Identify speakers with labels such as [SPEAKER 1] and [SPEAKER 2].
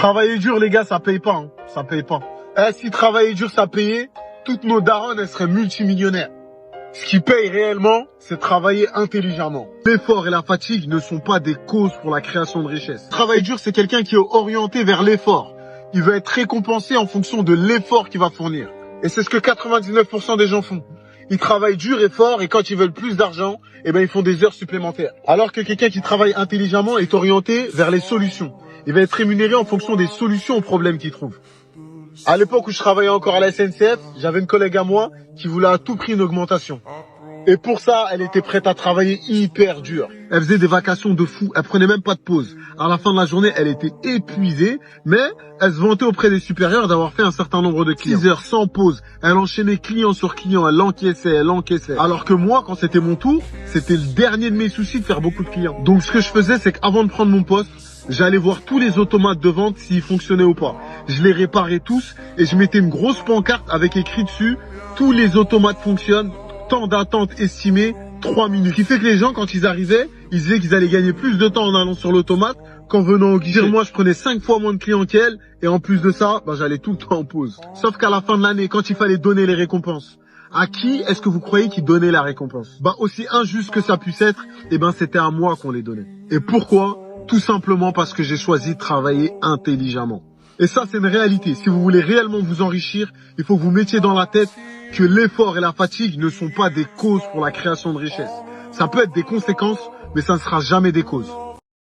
[SPEAKER 1] Travailler dur, les gars, ça paye pas. Hein. Ça paye pas. Si travailler dur, ça payait, toutes nos darons, elles seraient multimillionnaires. Ce qui paye réellement, c'est travailler intelligemment. L'effort et la fatigue ne sont pas des causes pour la création de richesse. Travail dur, c'est quelqu'un qui est orienté vers l'effort. Il va être récompensé en fonction de l'effort qu'il va fournir. Et c'est ce que 99% des gens font. Ils travaillent dur et fort et quand ils veulent plus d'argent, ils font des heures supplémentaires. Alors que quelqu'un qui travaille intelligemment est orienté vers les solutions. Il va être rémunéré en fonction des solutions aux problèmes qu'il trouve. À l'époque où je travaillais encore à la SNCF, j'avais une collègue à moi qui voulait à tout prix une augmentation. Et pour ça, elle était prête à travailler hyper dur. Elle faisait des vacations de fou, elle prenait même pas de pause. À la fin de la journée, elle était épuisée, mais elle se vantait auprès des supérieurs d'avoir fait un certain nombre de clients. 6 heures sans pause, elle enchaînait client sur client, elle encaissait. Alors que moi, quand c'était mon tour, c'était le dernier de mes soucis de faire beaucoup de clients. Donc ce que je faisais, c'est qu'avant de prendre mon poste, j'allais voir tous les automates de vente s'ils fonctionnaient ou pas. Je les réparais tous et je mettais une grosse pancarte avec écrit dessus « Tous les automates fonctionnent, temps d'attente estimé, 3 minutes ». Ce qui fait que les gens, quand ils arrivaient, ils disaient qu'ils allaient gagner plus de temps en allant sur l'automate qu'en venant au guichet. Moi, je prenais 5 fois moins de clients qu'elle et en plus de ça, j'allais tout le temps en pause. Sauf qu'à la fin de l'année, quand il fallait donner les récompenses, à qui est-ce que vous croyez qui donnait la récompense? Aussi injuste que ça puisse être, c'était à moi qu'on les donnait. Et pourquoi? Tout simplement parce que j'ai choisi de travailler intelligemment. Et ça, c'est une réalité. Si vous voulez réellement vous enrichir, il faut que vous mettiez dans la tête que l'effort et la fatigue ne sont pas des causes pour la création de richesse. Ça peut être des conséquences, mais ça ne sera jamais des causes.